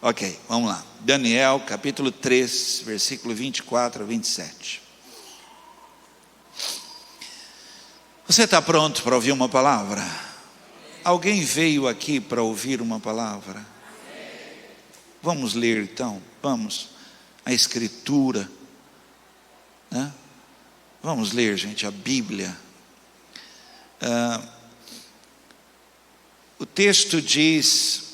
Ok, vamos lá. Daniel, capítulo 3, versículo 24 a 27. Você está pronto para ouvir uma palavra? Alguém veio aqui para ouvir uma palavra? Vamos ler então, vamos. A Escritura, né? Vamos ler, gente, a Bíblia. O texto diz: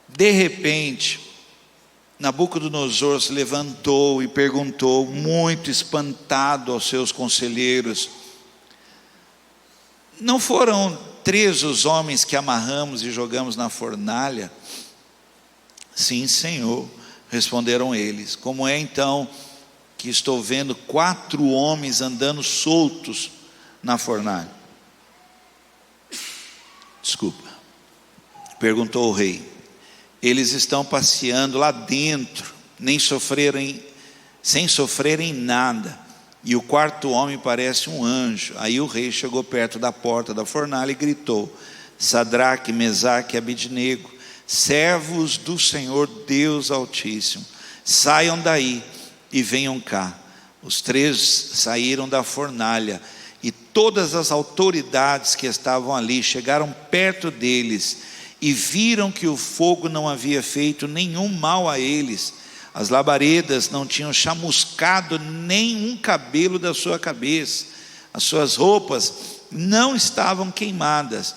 de repente, Nabucodonosor se levantou e perguntou, muito espantado, aos seus conselheiros: não foram 3 os homens que amarramos e jogamos na fornalha? Sim, Senhor, responderam eles. Como é então que estou vendo 4 homens andando soltos na fornalha? Desculpa. Perguntou o rei. Eles estão passeando lá dentro, sem sofrerem nada. E o 4º homem parece um anjo. Aí o rei chegou perto da porta da fornalha e gritou: Sadraque, Mesaque e Abidnego, servos do Senhor Deus Altíssimo, saiam daí e venham cá. Os 3 saíram da fornalha, e todas as autoridades que estavam ali chegaram perto deles e viram que o fogo não havia feito nenhum mal a eles. As labaredas não tinham chamuscado nenhum cabelo da sua cabeça, as suas roupas não estavam queimadas,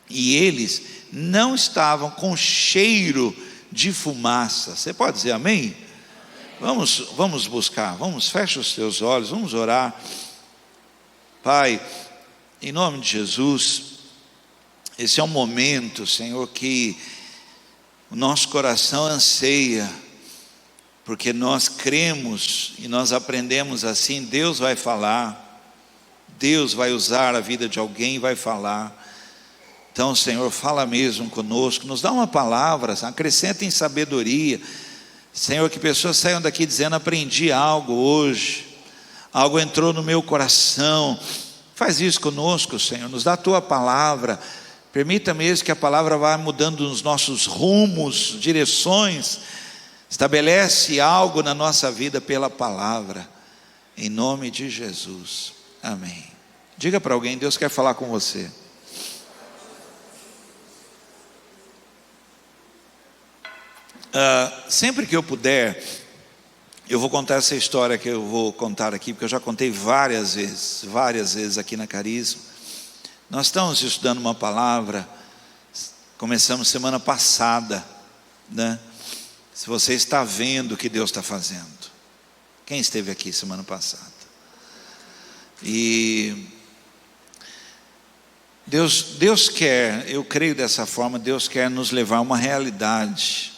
e eles não estavam com cheiro de fumaça. Você pode dizer amém? Vamos buscar, fecha os teus olhos, vamos orar. Pai, em nome de Jesus, esse é um momento, Senhor, que o nosso coração anseia, porque nós cremos e nós aprendemos assim: Deus vai falar, Deus vai usar a vida de alguém e vai falar. Então, Senhor, fala mesmo conosco, nos dá uma palavra, acrescenta em sabedoria, Senhor, que pessoas saiam daqui dizendo: aprendi algo hoje, algo entrou no meu coração. Faz isso conosco, Senhor, nos dá a tua palavra. Permita mesmo que a palavra vá mudando os nossos rumos, direções. Estabelece algo na nossa vida pela palavra, em nome de Jesus, amém. Diga para alguém: Deus quer falar com você. Sempre que eu puder, eu vou contar essa história que eu vou contar aqui, porque eu já contei várias vezes aqui na Carisma. Nós estamos estudando uma palavra, começamos semana passada, né? Se você está vendo o que Deus está fazendo. Quem esteve aqui semana passada? E Deus quer, eu creio dessa forma, Deus quer nos levar a uma realidade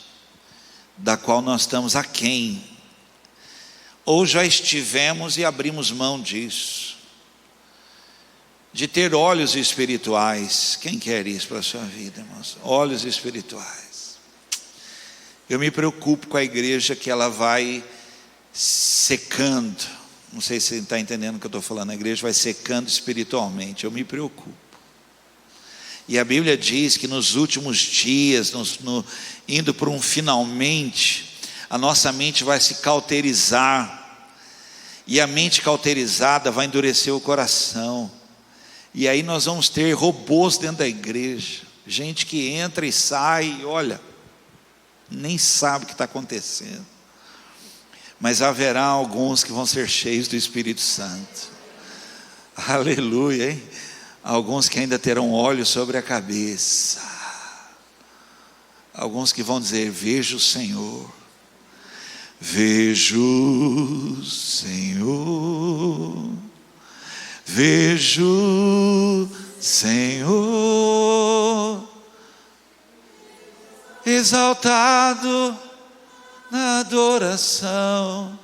da qual nós estamos aquém, ou já estivemos e abrimos mão disso, de ter olhos espirituais. Quem quer isso para a sua vida, irmãos? Olhos espirituais. Eu me preocupo com a igreja, que ela vai secando. Não sei se você está entendendo o que eu estou falando. A igreja vai secando espiritualmente. Eu me preocupo. E a Bíblia diz que nos últimos dias, indo para um finalmente, a nossa mente vai se cauterizar. E a mente cauterizada vai endurecer o coração. E aí nós vamos ter robôs dentro da igreja, gente que entra e sai, olha, nem sabe o que está acontecendo. Mas haverá alguns que vão ser cheios do Espírito Santo. Aleluia, hein? Alguns que ainda terão óleo sobre a cabeça. Alguns que vão dizer: vejo o Senhor, vejo o Senhor. Vejo, Senhor, exaltado na adoração.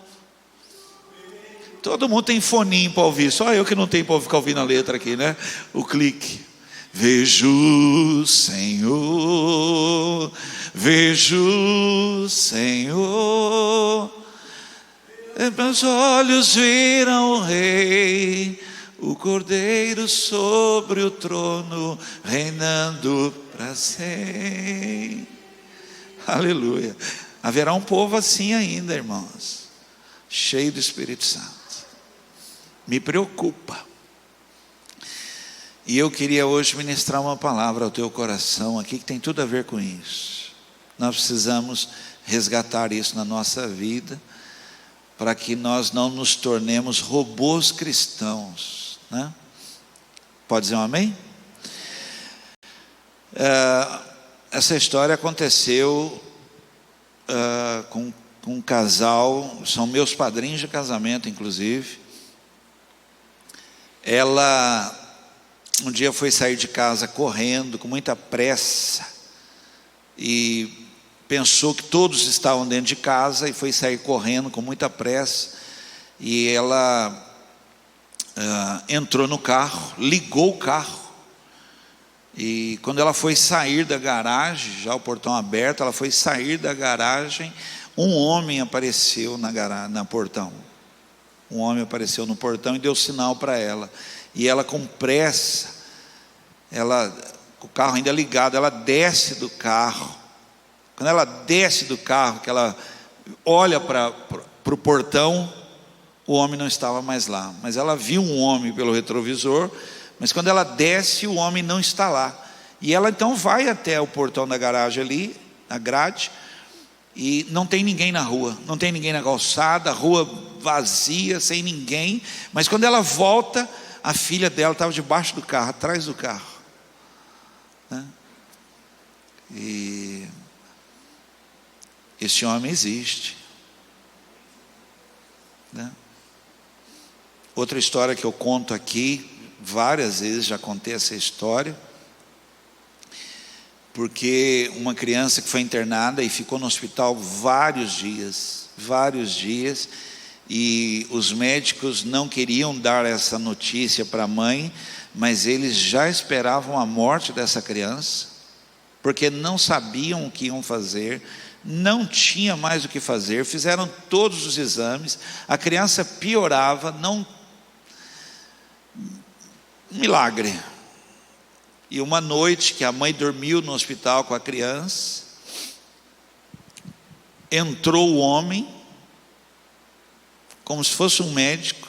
Todo mundo tem foninho para ouvir, só eu que não tenho para ficar ouvindo a letra aqui, né? O clique. Vejo, Senhor, vejo, Senhor, meus olhos viram o Rei, o Cordeiro sobre o trono, reinando abracei. Aleluia. Haverá um povo assim ainda, irmãos, cheio do Espírito Santo. Me preocupa. E eu queria hoje ministrar uma palavra ao teu coração aqui, que tem tudo a ver com isso. Nós precisamos resgatar isso na nossa vida, para que nós não nos tornemos robôs cristãos, né? Pode dizer um amém? Essa história aconteceu com um casal, são meus padrinhos de casamento, inclusive. Ela um dia foi sair de casa correndo, com muita pressa, e pensou que todos estavam dentro de casa, e foi sair correndo com muita pressa, e ela entrou no carro, ligou o carro, e quando ela foi sair da garagem, já o portão aberto, ela foi sair da garagem, um homem apareceu na portão. Um homem apareceu no portão e deu sinal para ela. E ela, com pressa, com o carro ainda ligado, ela desce do carro. Quando ela desce do carro, que ela olha para o portão, o homem não estava mais lá. Mas ela viu um homem pelo retrovisor, mas quando ela desce, o homem não está lá. E ela então vai até o portão da garagem ali, na grade, e não tem ninguém na rua, não tem ninguém na calçada, a rua vazia, sem ninguém. Mas quando ela volta, a filha dela estava debaixo do carro, atrás do carro, né? E esse homem existe, né? Outra história que eu conto aqui, várias vezes já contei essa história, porque uma criança que foi internada e ficou no hospital vários dias, e os médicos não queriam dar essa notícia para a mãe, mas eles já esperavam a morte dessa criança, porque não sabiam o que iam fazer, não tinha mais o que fazer, fizeram todos os exames, a criança piorava, um milagre. E uma noite que a mãe dormiu no hospital com a criança, entrou o homem, como se fosse um médico,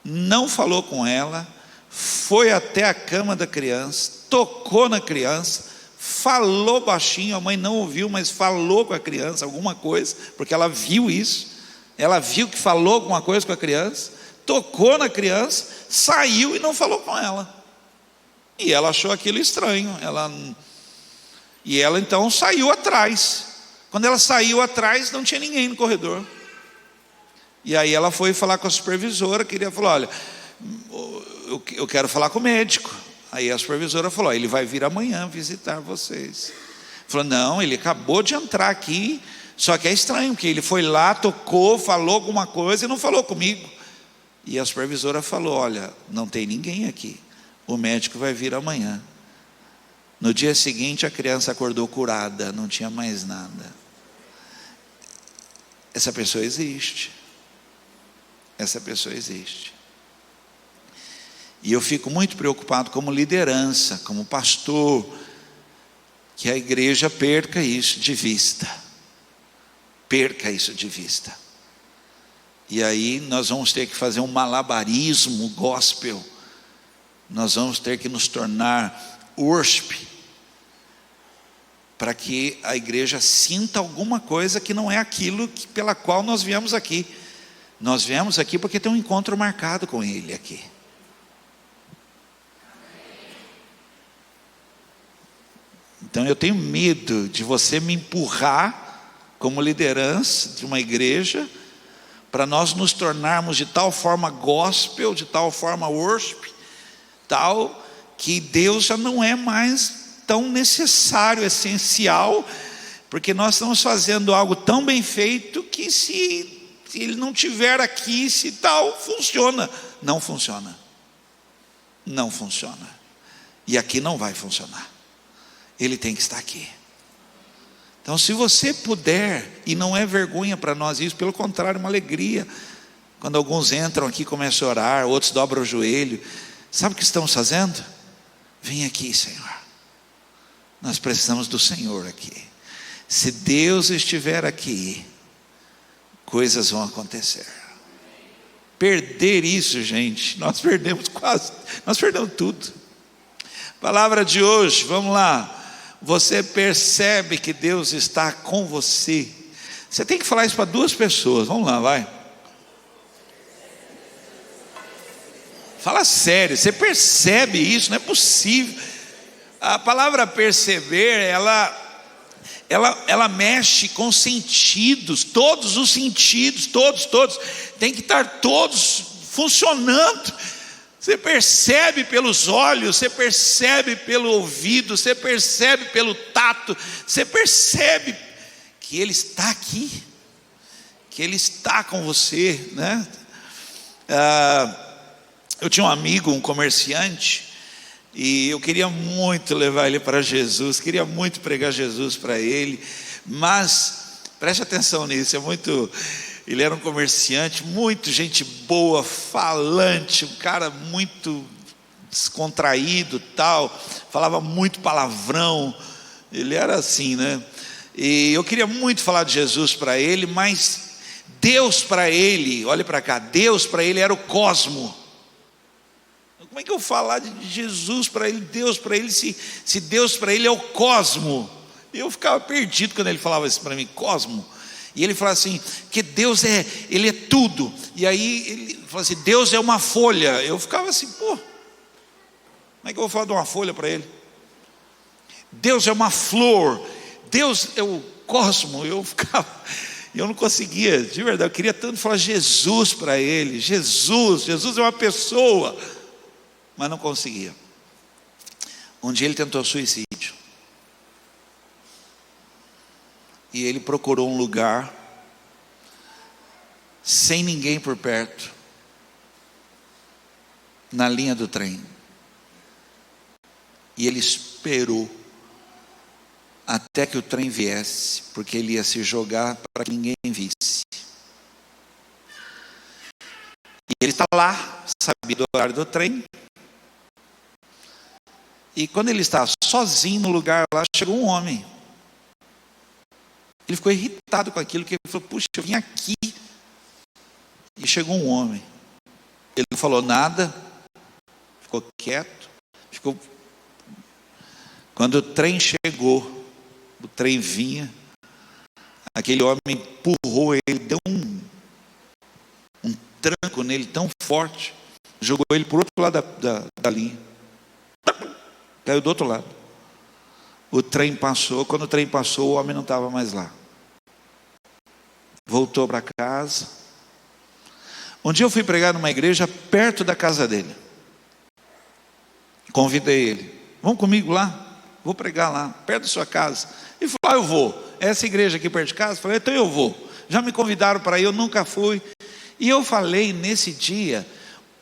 não falou com ela, foi até a cama da criança, tocou na criança, falou baixinho, a mãe não ouviu, mas falou com a criança alguma coisa, porque ela viu isso, ela viu que falou alguma coisa com a criança, tocou na criança, saiu e não falou com ela. E ela achou aquilo estranho, e ela então saiu atrás. Quando ela saiu atrás, não tinha ninguém no corredor. E aí ela foi falar com a supervisora, falou: olha, eu quero falar com o médico. Aí a supervisora falou: ele vai vir amanhã visitar vocês. Falou: não, ele acabou de entrar aqui, só que é estranho, porque ele foi lá, tocou, falou alguma coisa e não falou comigo. E a supervisora falou: olha, não tem ninguém aqui, o médico vai vir amanhã. No dia seguinte a criança acordou curada, não tinha mais nada. Essa pessoa existe. Essa pessoa existe. E eu fico muito preocupado como liderança, como pastor, que a igreja perca isso de vista. Perca isso de vista. E aí nós vamos ter que fazer um malabarismo gospel. Nós vamos ter que nos tornar worship, para que a igreja sinta alguma coisa que não é aquilo pela qual nós viemos aqui. Nós viemos aqui porque tem um encontro marcado com Ele aqui. Então eu tenho medo de você me empurrar como liderança de uma igreja, para nós nos tornarmos de tal forma gospel, de tal forma worship, tal que Deus já não é mais tão necessário, essencial, porque nós estamos fazendo algo tão bem feito que se Ele não estiver aqui, se tal, funciona. Não funciona. Não funciona. E aqui não vai funcionar. Ele tem que estar aqui. Então, se você puder, e não é vergonha para nós isso, pelo contrário, uma alegria, quando alguns entram aqui e começam a orar, outros dobram o joelho, sabe o que estamos fazendo? Vem aqui, Senhor. Nós precisamos do Senhor aqui. Se Deus estiver aqui, coisas vão acontecer. Perder isso, gente, nós perdemos tudo. Palavra de hoje, vamos lá. Você percebe que Deus está com você. Você tem que falar isso para 2 pessoas. Vamos lá, vai. Fala sério, você percebe isso? Não é possível. A palavra perceber, ela mexe com sentidos, todos os sentidos, todos, tem que estar todos funcionando. Você percebe pelos olhos, você percebe pelo ouvido, você percebe pelo tato, você percebe que Ele está aqui, que Ele está com você, né? Eu tinha um amigo, um comerciante, e eu queria muito levar ele para Jesus, queria muito pregar Jesus para ele, mas preste atenção nisso, ele era um comerciante, muito gente boa, falante, um cara muito descontraído, tal, falava muito palavrão, ele era assim, né? E eu queria muito falar de Jesus para ele, mas Deus para ele, olha para cá, Deus para ele era o cosmo. Como é que eu falar de Jesus para ele, Deus para ele, se Deus para ele é o cosmo? Eu ficava perdido quando ele falava isso para mim, cosmo. E ele falava assim, que Deus Ele é tudo. E aí ele falava assim, Deus é uma folha. Eu ficava assim, como é que eu vou falar de uma folha para ele? Deus é uma flor, Deus é o cosmo. Eu não conseguia, de verdade, eu queria tanto falar Jesus para ele, Jesus é uma pessoa, mas não conseguia. Um dia ele tentou suicídio, e ele procurou um lugar, sem ninguém por perto, na linha do trem, e ele esperou, até que o trem viesse, porque ele ia se jogar para que ninguém visse. E ele está lá, sabia do horário do trem, e quando ele estava sozinho no lugar lá, chegou um homem. Ele ficou irritado com aquilo, que ele falou, puxa, eu vim aqui, e chegou um homem. Ele não falou nada, ficou quieto, quando o trem chegou, o trem vinha, aquele homem empurrou ele, deu um tranco nele tão forte, jogou ele para o outro lado da linha, caiu do outro lado. O trem passou, quando o trem passou, o homem não estava mais lá, voltou para casa. Um dia eu fui pregar numa igreja perto da casa dele, convidei ele, vamos comigo lá? Vou pregar lá, perto da sua casa. Ele falou, eu vou, essa igreja aqui perto de casa. Eu falei, então eu vou, já me convidaram para ir, eu nunca fui. E eu falei nesse dia,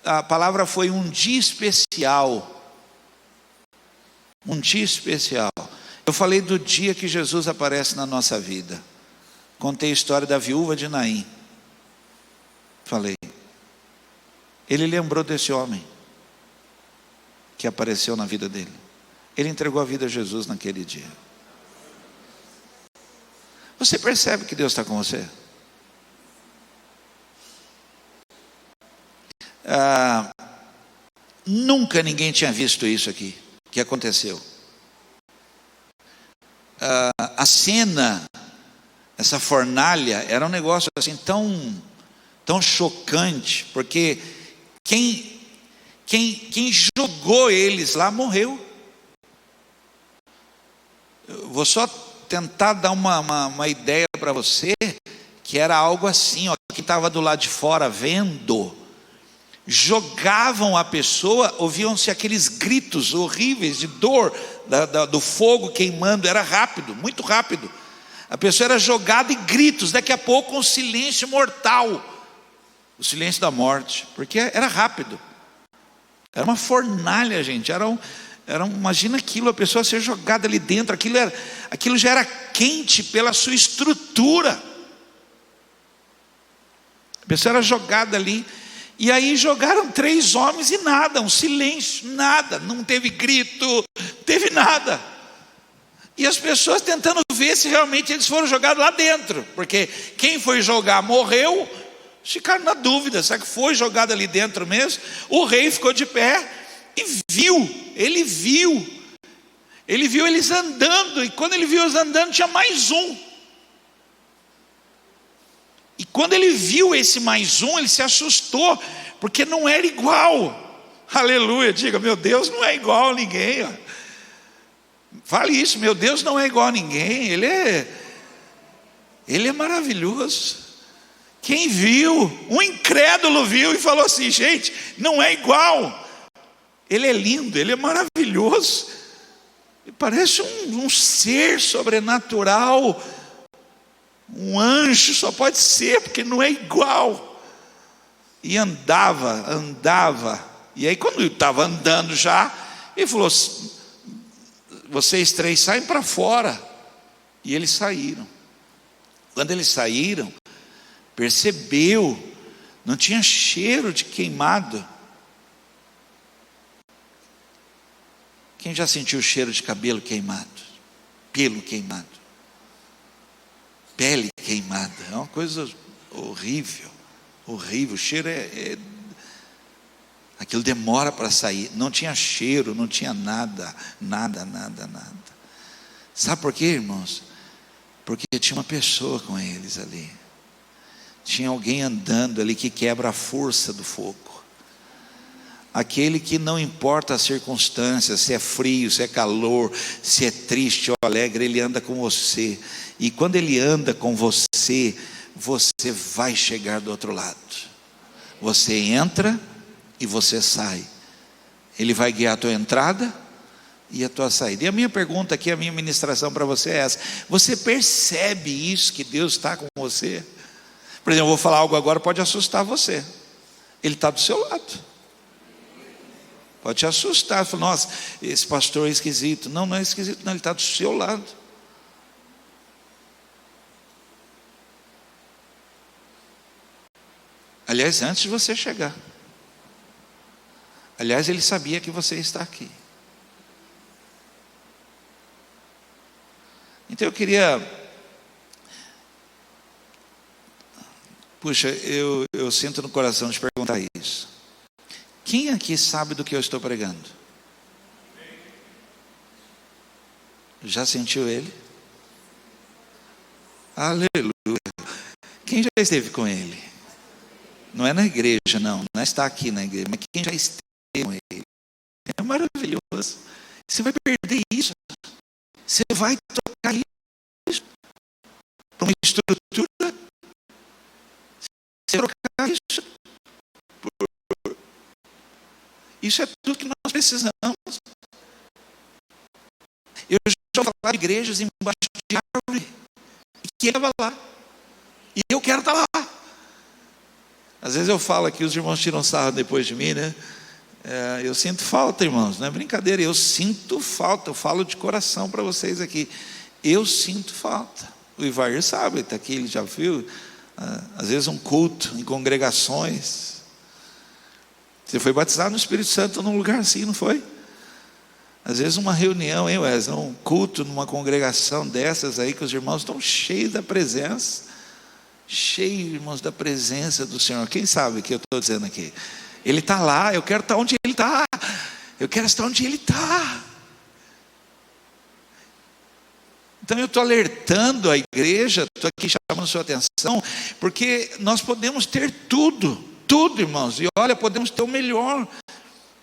a palavra foi um dia especial. Um dia especial. Eu falei do dia que Jesus aparece na nossa vida. Contei a história da viúva de Naim. Falei. Ele lembrou desse homem que apareceu na vida dele. Ele entregou a vida a Jesus naquele dia. Você percebe que Deus está com você? Nunca ninguém tinha visto isso aqui, que aconteceu. A cena, essa fornalha, era um negócio assim tão chocante, porque quem jogou eles lá morreu. Eu vou só tentar dar uma ideia para você, que era algo assim, ó, que estava do lado de fora vendo, jogavam a pessoa, ouviam-se aqueles gritos horríveis de dor, do fogo queimando, era rápido, muito rápido, a pessoa era jogada e gritos, daqui a pouco um silêncio mortal, o silêncio da morte, porque era rápido, era uma fornalha, gente, imagina aquilo, a pessoa ser jogada ali dentro, aquilo já era quente pela sua estrutura, a pessoa era jogada ali, e aí jogaram 3 homens e nada, um silêncio, nada, não teve grito, não teve nada, E as pessoas tentando ver se realmente eles foram jogados lá dentro, porque quem foi jogar morreu, ficaram na dúvida, será que foi jogado ali dentro mesmo? O rei ficou de pé e ele viu eles andando, e quando ele viu eles andando tinha mais um. E quando ele viu esse mais um, ele se assustou, porque não era igual. Aleluia, diga, meu Deus não é igual a ninguém, ó. Fale isso, meu Deus não é igual a ninguém, Ele é maravilhoso. Quem viu, um incrédulo viu e falou assim: gente, não é igual. Ele é lindo, Ele é maravilhoso. Ele parece um ser sobrenatural, um anjo, só pode ser, porque não é igual. E andava. E aí quando ele estava andando já, ele falou: vocês três saem para fora. E eles saíram. Quando eles saíram, percebeu, não tinha cheiro de queimado. Quem já sentiu o cheiro de cabelo queimado? Pelo queimado? Pele queimada? É uma coisa horrível. Horrível, o cheiro aquilo demora para sair. Não tinha cheiro, não tinha nada. Sabe por quê, irmãos? Porque tinha uma pessoa com eles ali. Tinha alguém andando ali que quebra a força do fogo. Aquele que não importa as circunstâncias, se é frio, se é calor, se é triste ou alegre, ele anda com você. E quando ele anda com você, você vai chegar do outro lado. Você entra e você sai. Ele vai guiar a tua entrada e a tua saída. E a minha pergunta aqui, a minha ministração para você é essa: você percebe isso, que Deus está com você? Por exemplo, eu vou falar algo agora, pode assustar você. Ele está do seu lado. Pode te assustar, falar: nossa, esse pastor é esquisito. Não, não é esquisito não, ele está do seu lado. Aliás, antes de você chegar. Aliás, ele sabia que você está aqui. Então eu queria... Puxa, eu sinto no coração de perguntar isso. Quem aqui sabe do que eu estou pregando? Já sentiu ele? Aleluia. Quem já esteve com ele? Não é na igreja, não é estar aqui na igreja, mas quem já esteve com ele? É maravilhoso. Você vai perder isso. Você vai trocar isso por uma estrutura. Você vai trocar isso por... Isso é tudo que nós precisamos. Eu já vou falar de igrejas embaixo de árvore, e que ele estava lá, e eu quero estar lá. Às vezes eu falo aqui, os irmãos tiram sarro depois de mim, né? Eu sinto falta, irmãos, não é brincadeira, eu sinto falta. Eu falo de coração para vocês aqui, eu sinto falta. O Ivair sabe, está aqui, ele já viu, às vezes um culto em congregações. Você foi batizado no Espírito Santo num lugar assim, não foi? Às vezes uma reunião, hein, Wesley? Um culto numa congregação dessas aí, que os irmãos estão cheios da presença. Cheios, irmãos, da presença do Senhor. Quem sabe o que eu estou dizendo aqui? Ele está lá, eu quero estar onde Ele está. Eu quero estar onde Ele está. Então eu estou alertando a igreja, estou aqui chamando a sua atenção, porque nós podemos ter tudo, irmãos. E olha, podemos ter o melhor.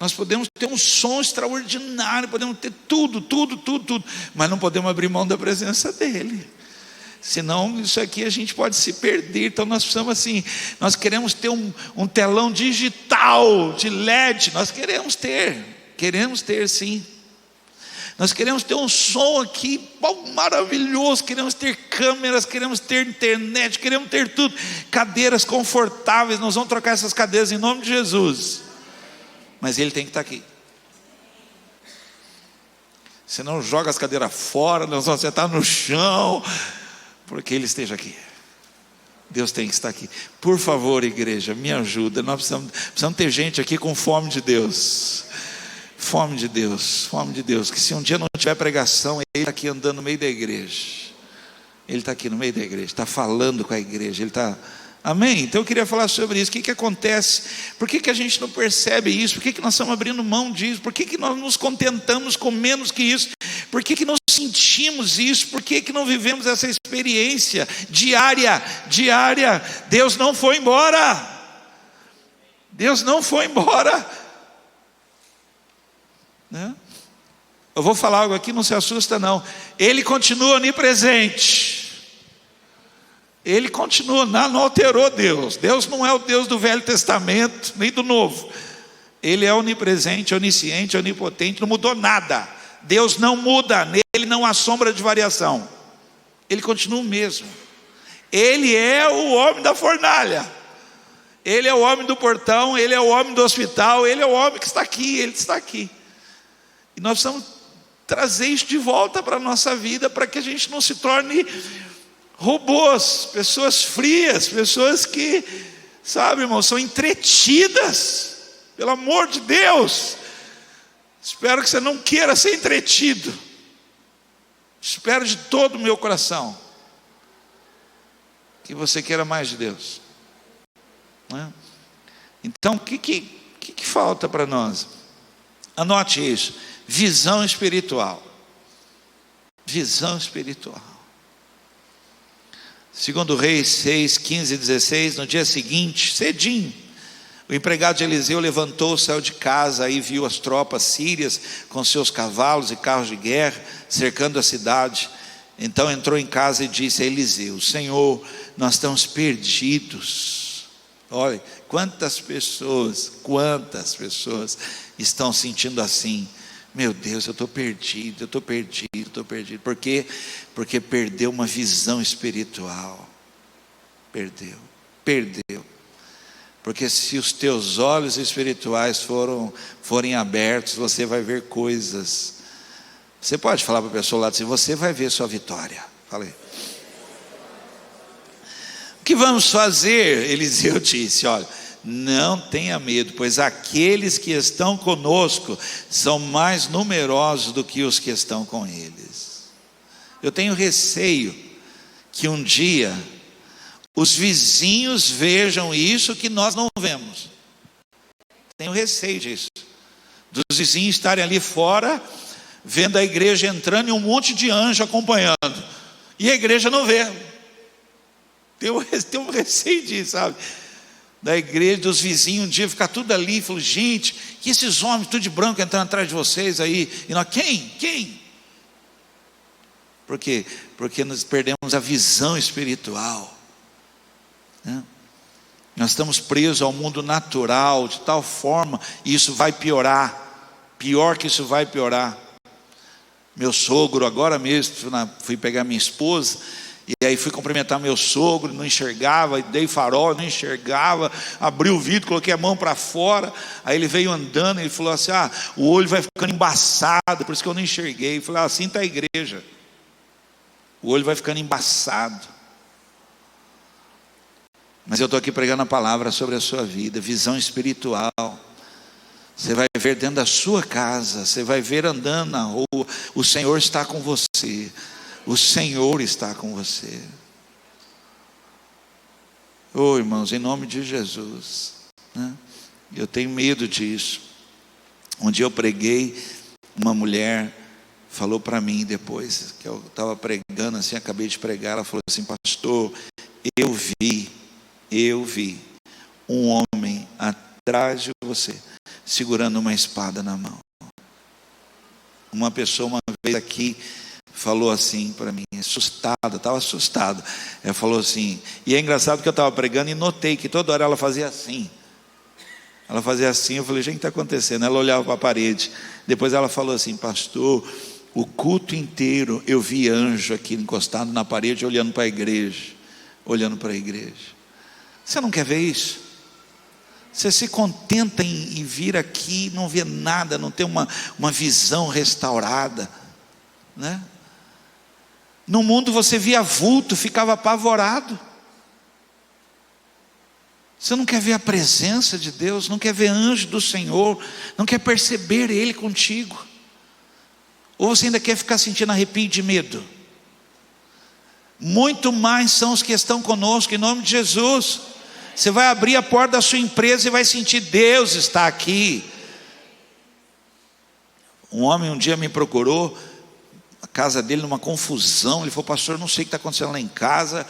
Nós podemos ter um som extraordinário, podemos ter tudo, mas não podemos abrir mão da presença dEle. Senão isso aqui a gente pode se perder. Então nós precisamos assim, nós queremos ter um telão digital de LED, nós queremos ter sim. Nós queremos ter um som aqui maravilhoso, queremos ter câmeras, queremos ter internet, queremos ter tudo, cadeiras confortáveis. Nós vamos trocar essas cadeiras em nome de Jesus, mas Ele tem que estar aqui. Senão joga as cadeiras fora, nós vamos sentar no chão, porque Ele esteja aqui. Deus tem que estar aqui. Por favor, igreja, me ajuda. Nós precisamos ter gente aqui com fome de Deus, Fome de Deus, que se um dia não tiver pregação, Ele está aqui andando no meio da igreja. Ele está aqui no meio da igreja, está falando com a igreja, Ele está... Amém? Então eu queria falar sobre isso. O que acontece? Por que a gente não percebe isso? Por que nós estamos abrindo mão disso? Por que nós nos contentamos com menos que isso? Por que não sentimos isso? Por que não vivemos essa experiência diária? Deus não foi embora. Deus não foi embora, né? Eu vou falar algo aqui, não se assusta não. Ele continua onipresente. Ele continua, não alterou Deus. Deus não é o Deus do Velho Testamento, nem do Novo. Ele é onipresente, onisciente, onipotente, não mudou nada. Deus não muda, nele não há sombra de variação. Ele continua o mesmo. Ele é o homem da fornalha. Ele é o homem do portão, Ele é o homem do hospital, Ele é o homem que está aqui, Ele está aqui. E nós precisamos trazer isso de volta para a nossa vida, para que a gente não se torne robôs, pessoas frias, pessoas que, sabe, irmão, são entretidas. Pelo amor de Deus, espero que você não queira ser entretido. Espero de todo o meu coração que você queira mais de Deus, né? Então, o que falta para nós? Anote isso: visão espiritual. Visão espiritual. Segundo Reis 6, 15 e 16, no dia seguinte, cedinho, o empregado de Eliseu levantou, saiu de casa, aí viu as tropas sírias com seus cavalos e carros de guerra cercando a cidade. Então entrou em casa e disse a Eliseu: Senhor, nós estamos perdidos. Olha, quantas pessoas estão sentindo assim: meu Deus, eu estou perdido. Por quê? Porque perdeu uma visão espiritual. Perdeu. Porque se os teus olhos espirituais forem abertos, você vai ver coisas. Você pode falar para a pessoa lá assim: você vai ver sua vitória. Falei. O que vamos fazer? Eliseu disse: olha, não tenha medo, pois aqueles que estão conosco são mais numerosos do que os que estão com eles. Eu tenho receio que um dia os vizinhos vejam isso que nós não vemos. Tenho receio disso, dos vizinhos estarem ali fora, vendo a igreja entrando e um monte de anjo acompanhando, e a igreja não vê. Tenho um receio disso, sabe? Da igreja, dos vizinhos, um dia ficar tudo ali, e falou: gente, que esses homens tudo de branco entrando atrás de vocês aí, e nós, quem? Por quê? Porque nós perdemos a visão espiritual, né? Nós estamos presos ao mundo natural, de tal forma, e isso vai piorar, pior que isso vai piorar. Meu sogro, agora mesmo, fui pegar minha esposa, e aí fui cumprimentar meu sogro, não enxergava, dei farol, não enxergava, abri o vidro, coloquei a mão para fora, aí ele veio andando, ele falou assim: o olho vai ficando embaçado, por isso que eu não enxerguei. Eu falei: assim está a igreja, o olho vai ficando embaçado. Mas eu estou aqui pregando a palavra sobre a sua vida, visão espiritual. Você vai ver dentro da sua casa, você vai ver andando na rua, o Senhor está com você. O Senhor está com você. Oh, irmãos, em nome de Jesus, né? Eu tenho medo disso. Um dia eu preguei, uma mulher falou para mim depois, que eu estava pregando assim, acabei de pregar, ela falou assim: pastor, eu vi um homem atrás de você, segurando uma espada na mão. Uma pessoa uma vez aqui falou assim para mim, assustada, estava assustada. Ela falou assim, e é engraçado que eu estava pregando e notei que toda hora ela fazia assim. Eu falei: gente, o que está acontecendo? Ela olhava para a parede. Depois ela falou assim: pastor, o culto inteiro eu vi anjo aqui encostado na parede, olhando para a igreja. Você não quer ver isso? Você se contenta em vir aqui, não ver nada, não ter uma visão restaurada, né? No mundo você via vulto, ficava apavorado. Você não quer ver a presença de Deus, não quer ver anjo do Senhor, não quer perceber Ele contigo? Ou você ainda quer ficar sentindo arrepio de medo? Muito mais são os que estão conosco, em nome de Jesus. Você vai abrir a porta da sua empresa e vai sentir: Deus está aqui. Um homem um dia me procurou, a casa dele numa confusão. Ele falou: pastor, não sei o que está acontecendo lá em casa.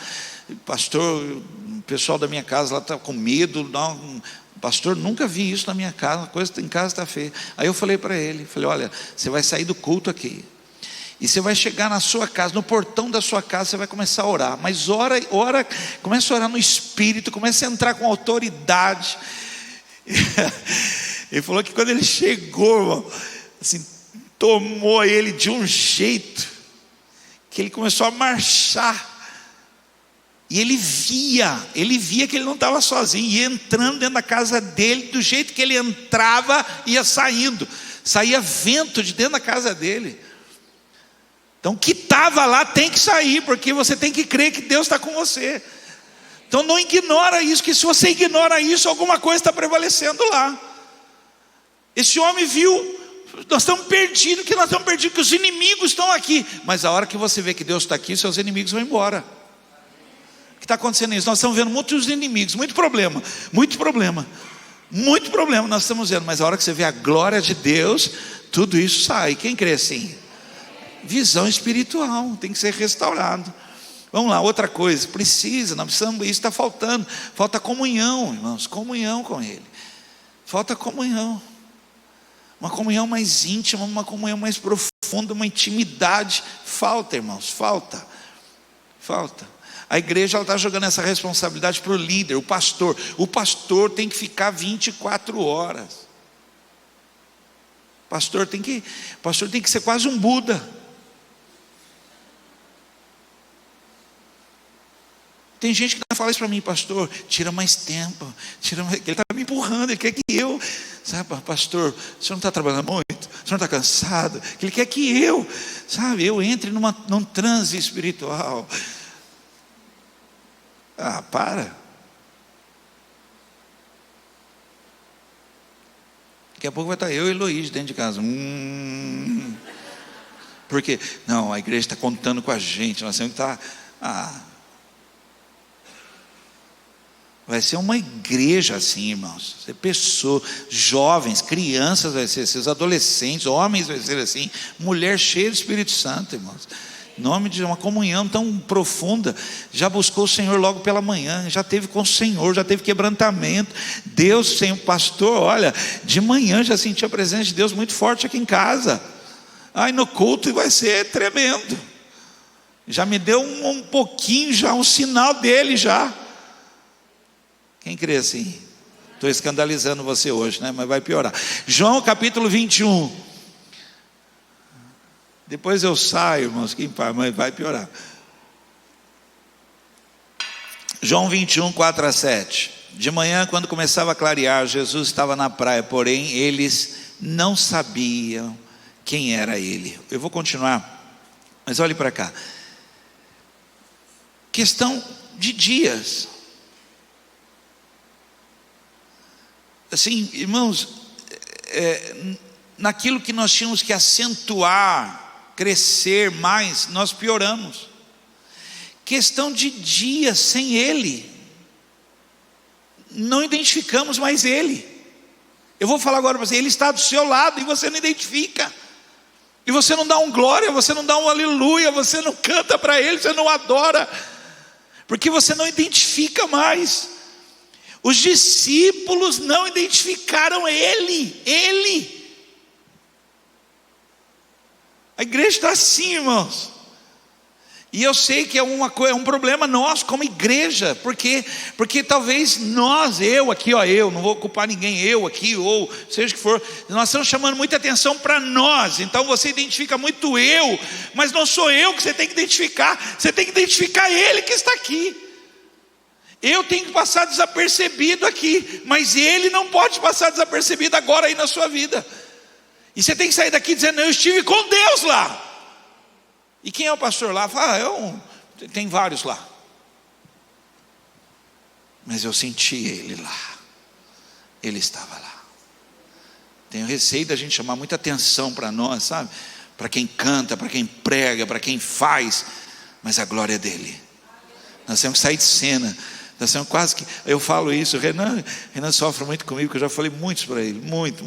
Pastor, o pessoal da minha casa lá está com medo. Não, pastor, nunca vi isso na minha casa, a coisa em casa está feia. Aí eu falei para ele, olha, você vai sair do culto aqui, e você vai chegar na sua casa, no portão da sua casa, você vai começar a orar. Mas ora, começa a orar no Espírito, começa a entrar com autoridade. Ele falou que quando ele chegou, irmão, assim, tomou ele de um jeito, que ele começou a marchar. E ele via que ele não estava sozinho, ia entrando dentro da casa dele, do jeito que ele entrava, ia saindo. Saía vento de dentro da casa dele. Então o que estava lá tem que sair, porque você tem que crer que Deus está com você. Então não ignora isso, que se você ignora isso, alguma coisa está prevalecendo lá. Esse homem viu: nós estamos perdidos, que os inimigos estão aqui. Mas a hora que você vê que Deus está aqui, seus inimigos vão embora. O que está acontecendo isso? Nós estamos vendo muitos inimigos, muito problema nós estamos vendo. Mas a hora que você vê a glória de Deus, tudo isso sai. Quem crê assim? Visão espiritual, tem que ser restaurado. Vamos lá, outra coisa, nós precisamos, isso está faltando. Falta comunhão, irmãos, comunhão com Ele. Falta comunhão. Uma comunhão mais íntima, uma comunhão mais profunda, uma intimidade. Falta, irmãos, falta. A igreja está jogando essa responsabilidade para o líder, o pastor. O pastor tem que ficar 24 horas. O pastor tem que ser quase um Buda. Tem gente que fala isso para mim: pastor, tira mais tempo. Ele está me empurrando, ele quer que eu, sabe, pastor, o senhor não está trabalhando muito? O senhor não está cansado? Ele quer que eu entre num transe espiritual. Para. Daqui a pouco vai estar eu e Heloísa dentro de casa. Porque, não, a igreja está contando com a gente, nós temos que estar. Vai ser uma igreja assim, irmãos. Vai ser pessoas, jovens, crianças, vai ser assim, adolescentes, homens, vai ser assim, mulher cheia do Espírito Santo, irmãos. Em nome de uma comunhão tão profunda. Já buscou o Senhor logo pela manhã, já teve com o Senhor, já teve quebrantamento. Deus, sem o pastor, olha, de manhã já senti a presença de Deus muito forte aqui em casa. No culto vai ser tremendo. Já me deu um pouquinho, já um sinal dele já. Quem crê assim? Estou escandalizando você hoje, né? Mas vai piorar. João capítulo 21. Depois eu saio, irmãos, mas vai piorar. João 21, 4-7. De manhã, quando começava a clarear, Jesus estava na praia, porém eles não sabiam quem era ele. Eu vou continuar, mas olhe para cá. Questão de dias. Assim, irmãos, naquilo que nós tínhamos que acentuar, crescer mais, nós pioramos. Questão de dias sem Ele, não identificamos mais Ele. Eu vou falar agora para você: Ele está do seu lado e você não identifica, e você não dá um glória, você não dá um aleluia, você não canta para Ele, você não adora, porque você não identifica mais. Os discípulos não identificaram Ele. A igreja está assim, irmãos. E eu sei que é um problema nosso como igreja, porque talvez eu, não vou culpar ninguém, eu aqui, ou seja o que for, nós estamos chamando muita atenção para nós. Então você identifica muito eu, mas não sou eu que você tem que identificar, você tem que identificar Ele que está aqui. Eu tenho que passar desapercebido aqui, mas Ele não pode passar desapercebido agora aí na sua vida. E você tem que sair daqui dizendo: eu estive com Deus lá. E quem é o pastor lá? Fala: tem vários lá. Mas eu senti Ele lá. Ele estava lá. Tenho receio da gente chamar muita atenção para nós, sabe? Para quem canta, para quem prega, para quem faz. Mas a glória é dele. Nós temos que sair de cena. Nós temos quase que... Eu falo isso, Renan sofre muito comigo, porque eu já falei muito para ele. Muito.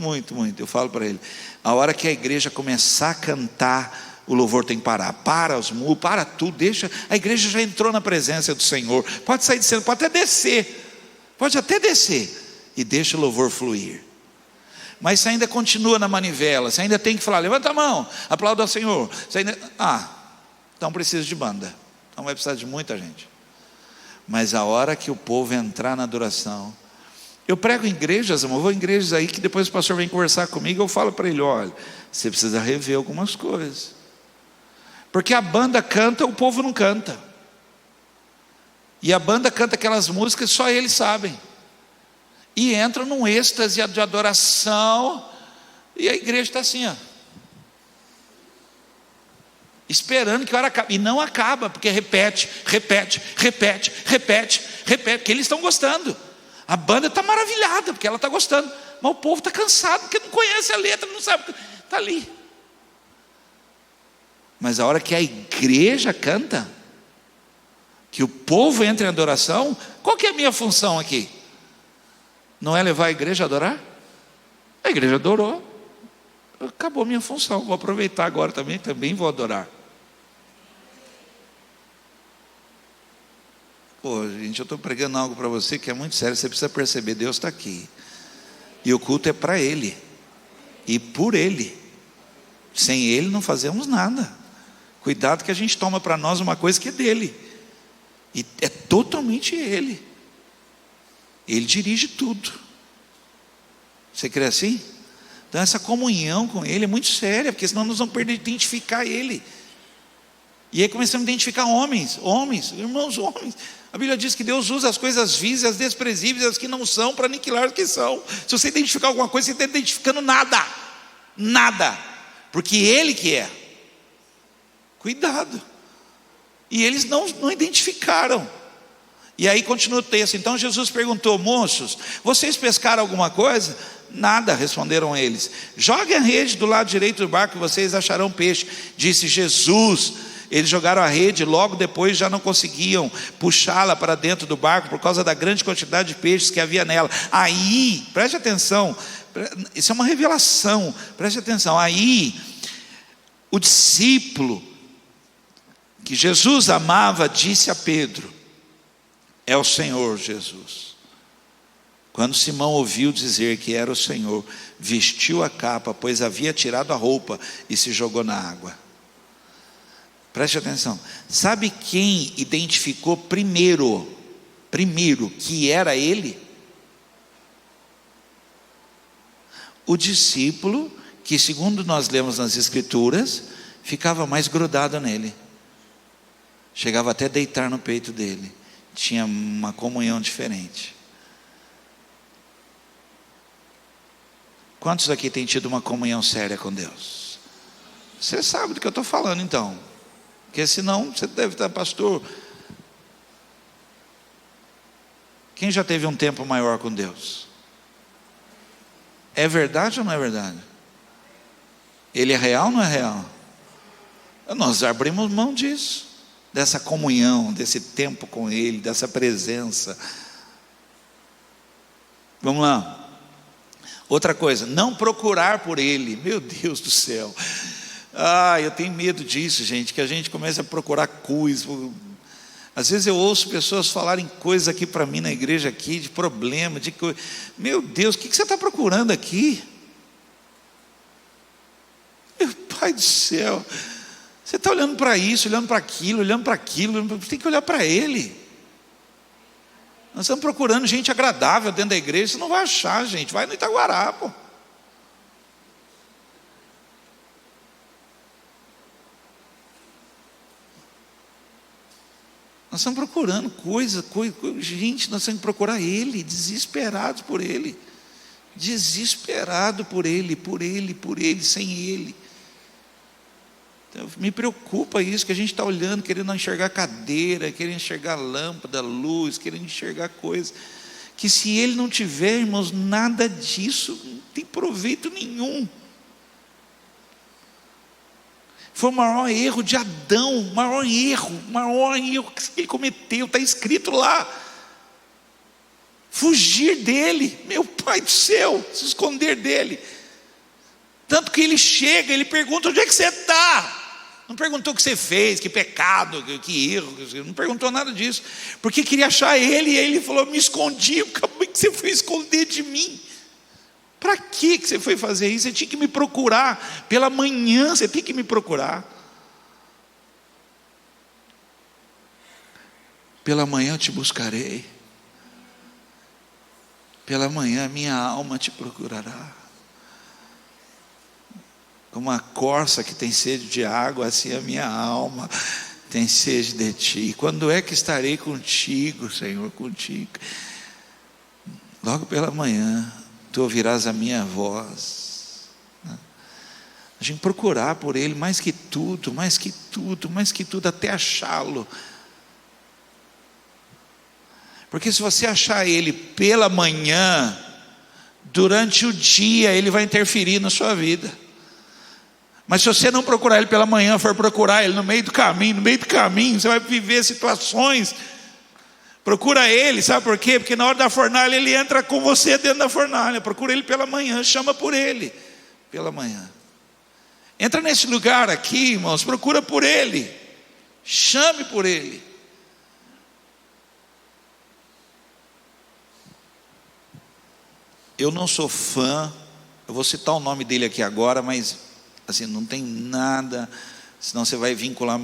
Eu falo para ele. A hora que a igreja começar a cantar, o louvor tem que parar. Para os muros, para tudo. Deixa. A igreja já entrou na presença do Senhor. Pode sair de cena, pode até descer. Pode até descer. E deixa o louvor fluir. Mas você ainda continua na manivela. Você ainda tem que falar, levanta a mão, aplauda ao Senhor. Você ainda... então precisa de banda. Então vai precisar de muita gente. Mas a hora que o povo entrar na adoração... Eu prego em igrejas, eu vou em igrejas aí que depois o pastor vem conversar comigo. Eu falo para ele, olha, você precisa rever algumas coisas. Porque a banda canta, o povo não canta. E a banda canta aquelas músicas que só eles sabem. E entra num êxtase de adoração. E a igreja está assim, esperando que a hora acabe. E não acaba, porque repete. Porque eles estão gostando. A banda está maravilhada, porque ela está gostando. Mas o povo está cansado, porque não conhece a letra, não sabe. Está ali. Mas a hora que a igreja canta, que o povo entra em adoração, qual que é a minha função aqui? Não é levar a igreja a adorar? A igreja adorou. Acabou a minha função. Vou aproveitar agora também vou adorar. Gente, eu estou pregando algo para você que é muito sério. Você precisa perceber, Deus está aqui. E o culto é para Ele. E por Ele. Sem Ele não fazemos nada. Cuidado que a gente toma para nós uma coisa que é dele. E é totalmente Ele. Ele dirige tudo. Você crê assim? Então essa comunhão com Ele é muito séria, porque senão nós vamos perder de identificar Ele. E aí começamos a identificar homens, irmãos, homens. A Bíblia diz que Deus usa as coisas vis, as desprezíveis, as que não são, para aniquilar as que são. Se você identificar alguma coisa, você está identificando nada, porque Ele que é. Cuidado. E eles não identificaram. E aí continua o texto. Então Jesus perguntou, moços, vocês pescaram alguma coisa? Nada, responderam eles. Joguem a rede do lado direito do barco e vocês acharão peixe, disse Jesus. Eles jogaram a rede, logo depois já não conseguiam puxá-la para dentro do barco por causa da grande quantidade de peixes que havia nela. Aí, preste atenção, isso é uma revelação, preste atenção. Aí, o discípulo que Jesus amava disse a Pedro, é o Senhor Jesus. Quando Simão ouviu dizer que era o Senhor, vestiu a capa, pois havia tirado a roupa e se jogou na água. Preste atenção. Sabe quem identificou primeiro que era ele? O discípulo que, segundo nós lemos nas Escrituras, ficava mais grudado nele. Chegava até a deitar no peito dele. Tinha uma comunhão diferente. Quantos aqui têm tido uma comunhão séria com Deus? Você sabe do que eu estou falando então. Porque senão você deve estar, pastor. Quem já teve um tempo maior com Deus? É verdade ou não é verdade? Ele é real ou não é real? Nós abrimos mão disso, dessa comunhão, desse tempo com Ele, dessa presença. Vamos lá. Outra coisa, não procurar por Ele. Meu Deus do céu. Eu tenho medo disso, gente, que a gente começa a procurar coisas. Às vezes eu ouço pessoas falarem coisas aqui para mim na igreja aqui, de problema, de coisa. Meu Deus, o que você está procurando aqui? Meu Pai do céu, você está olhando para isso, olhando para aquilo, tem que olhar para Ele. Nós estamos procurando gente agradável dentro da igreja, você não vai achar, gente, vai no Itaguará, pô. Nós estamos procurando coisa, gente, nós temos que procurar Ele, desesperados por Ele. Desesperado por Ele, sem Ele. Me preocupa isso, que a gente está olhando, querendo enxergar cadeira, querendo enxergar lâmpada, luz, querendo enxergar coisas, que se ele não tiver, irmãos, nada disso não tem proveito nenhum. Foi o maior erro de Adão, o maior erro que ele cometeu, está escrito lá. Fugir dele, meu Pai do céu, se esconder dele. Tanto que ele chega, ele pergunta: onde é que você está? Não perguntou o que você fez, que pecado, que erro, não perguntou nada disso, porque queria achar ele, e ele falou: me escondi. Como é que você foi esconder de mim? Para que você foi fazer isso? Você tinha que me procurar, pela manhã você tinha que me procurar. Pela manhã eu te buscarei, pela manhã minha alma te procurará. Como a corça que tem sede de água, assim a minha alma tem sede de ti. Quando é que estarei contigo, Senhor, contigo? Logo pela manhã, tu ouvirás a minha voz. A gente procurar por ele mais que tudo, até achá-lo. Porque se você achar ele pela manhã, durante o dia ele vai interferir na sua vida. Mas se você não procurar ele pela manhã, for procurar ele no meio do caminho, você vai viver situações. Procura ele, sabe por quê? Porque na hora da fornalha ele entra com você dentro da fornalha. Procura ele pela manhã, chama por ele pela manhã. Entra nesse lugar aqui, irmãos, procura por ele, chame por ele. Eu não sou fã, eu vou citar o nome dele aqui agora, mas assim, não tem nada, senão você vai vincular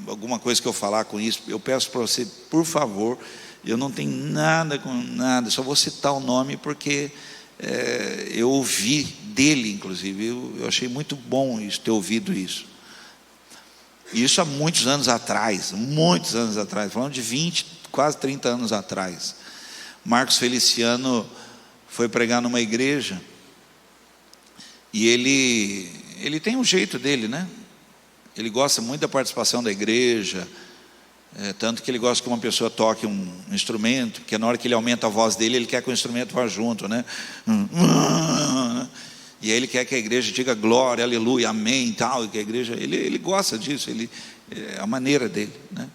alguma coisa que eu falar com isso. Eu peço para você, por favor, eu não tenho nada com nada, só vou citar o nome porque eu ouvi dele, inclusive, eu achei muito bom isso, ter ouvido isso. Isso há muitos anos atrás, falando de 20, quase 30 anos atrás. Marcos Feliciano foi pregar numa igreja, e ele tem um jeito dele, né? Ele gosta muito da participação da igreja, tanto que ele gosta que uma pessoa toque um instrumento, porque na hora que ele aumenta a voz dele, ele quer que o instrumento vá junto, né? E aí ele quer que a igreja diga glória, aleluia, amém, tal, e que a igreja, ele gosta disso, é a maneira dele, né?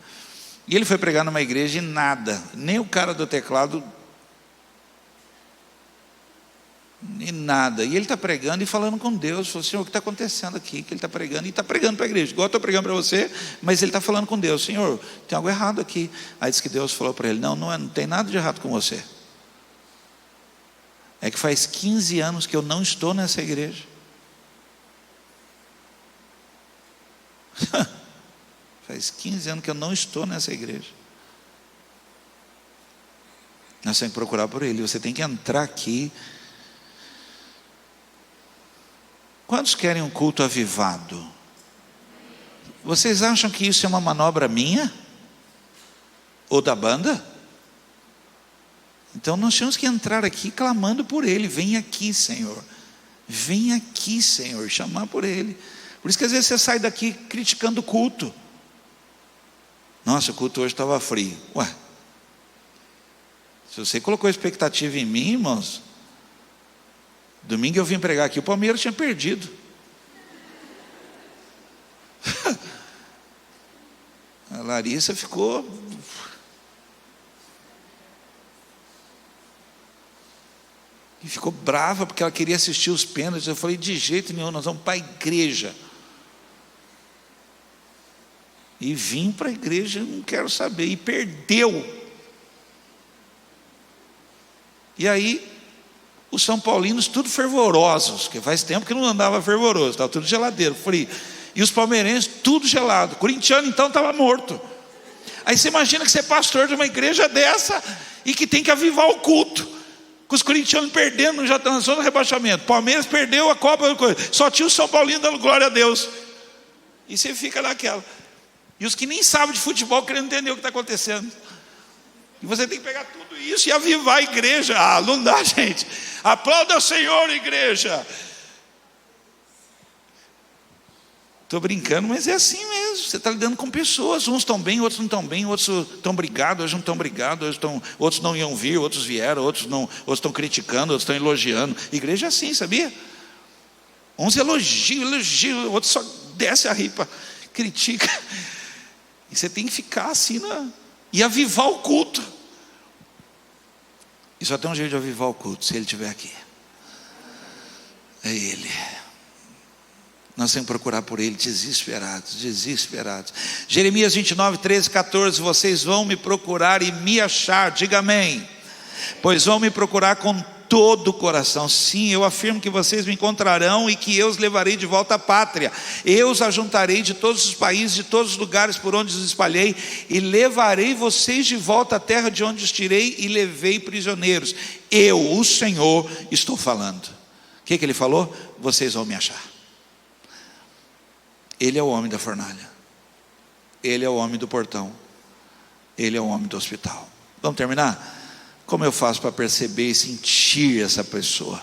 E ele foi pregar numa igreja e nada, nem o cara do teclado, e nada, e ele está pregando e falando com Deus. Falou: Senhor, o que está acontecendo aqui? Que ele está pregando, e está pregando para a igreja, igual eu estou pregando para você, mas ele está falando com Deus. Senhor, tem algo errado aqui. Aí diz que Deus falou para ele: não tem nada de errado com você, é que faz 15 anos que eu não estou nessa igreja. Faz 15 anos que eu não estou nessa igreja. Nós temos que procurar por ele. Você tem que entrar aqui. Quantos querem um culto avivado? Vocês acham que isso é uma manobra minha? Ou da banda? Então nós temos que entrar aqui clamando por ele. Vem aqui, Senhor. Vem aqui, Senhor. Chamar por ele. Por isso que às vezes você sai daqui criticando o culto. Nossa, o culto hoje estava frio. Ué, se você colocou expectativa em mim, irmãos, domingo eu vim pregar aqui, o Palmeiras tinha perdido. A Larissa ficou brava porque ela queria assistir os pênaltis. Eu falei: de jeito nenhum, nós vamos para a igreja. E vim para a igreja, não quero saber. E perdeu. E aí os são paulinos tudo fervorosos, que faz tempo que não andava fervoroso, estava tudo geladeiro, frio. E os palmeirenses tudo gelado. O corintiano então estava morto. Aí você imagina que você é pastor de uma igreja dessa e que tem que avivar o culto, com os corintianos perdendo, já estão na zona do rebaixamento. Palmeiras perdeu a Copa, só tinha o São Paulino dando glória a Deus. E você fica naquela. E os que nem sabem de futebol querendo entender o que está acontecendo. E você tem que pegar tudo isso e avivar a igreja. Ah, não dá, gente. Aplauda o Senhor, igreja. Estou brincando, mas é assim mesmo. Você está lidando com pessoas. Uns estão bem, outros não estão bem. Outros estão brigados, outros não estão brigados. Outros não iam vir, outros vieram. Outros estão criticando, outros estão elogiando. Igreja é assim, sabia? Uns elogiam. Outros só desce a ripa, critica. E você tem que ficar assim, e avivar o culto. E só tem um jeito de avivar o culto, se ele estiver aqui. É ele. Nós temos que procurar por ele, desesperados. Jeremias 29, 13, 14. Vocês vão me procurar e me achar, diga amém. Pois vão me procurar com todo o coração. Sim, eu afirmo que vocês me encontrarão e que eu os levarei de volta à pátria. Eu os ajuntarei de todos os países, de todos os lugares por onde os espalhei, e levarei vocês de volta à terra de onde os tirei e levei prisioneiros. Eu, o Senhor, estou falando. O que ele falou? Vocês vão me achar. Ele é o homem da fornalha. Ele é o homem do portão. Ele é o homem do hospital. Vamos terminar? Como eu faço para perceber e sentir essa pessoa?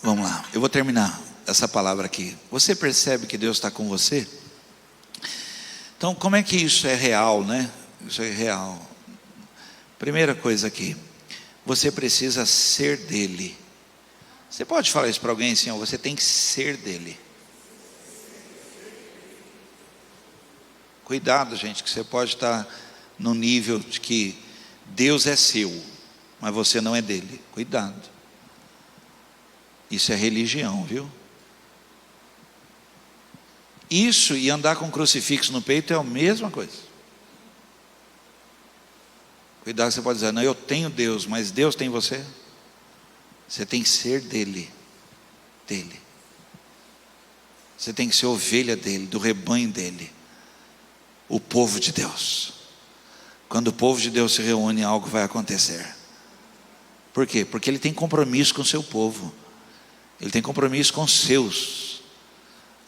Vamos lá, eu vou terminar essa palavra aqui. Você percebe que Deus está com você? Então, como é que isso é real, né? Isso é real. Primeira coisa aqui, você precisa ser dele. Você pode falar isso para alguém assim, você tem que ser dele. Cuidado, gente, que você pode estar no nível de que Deus é seu, mas você não é dele. Cuidado. Isso é religião, viu? Isso e andar com crucifixo no peito é a mesma coisa. Cuidado, você pode dizer, não, eu tenho Deus, mas Deus tem você. Você tem que ser dele. Você tem que ser ovelha dele, do rebanho dele. O povo de Deus. Quando o povo de Deus se reúne, algo vai acontecer. Por quê? Porque ele tem compromisso com o seu povo. Ele tem compromisso com os seus.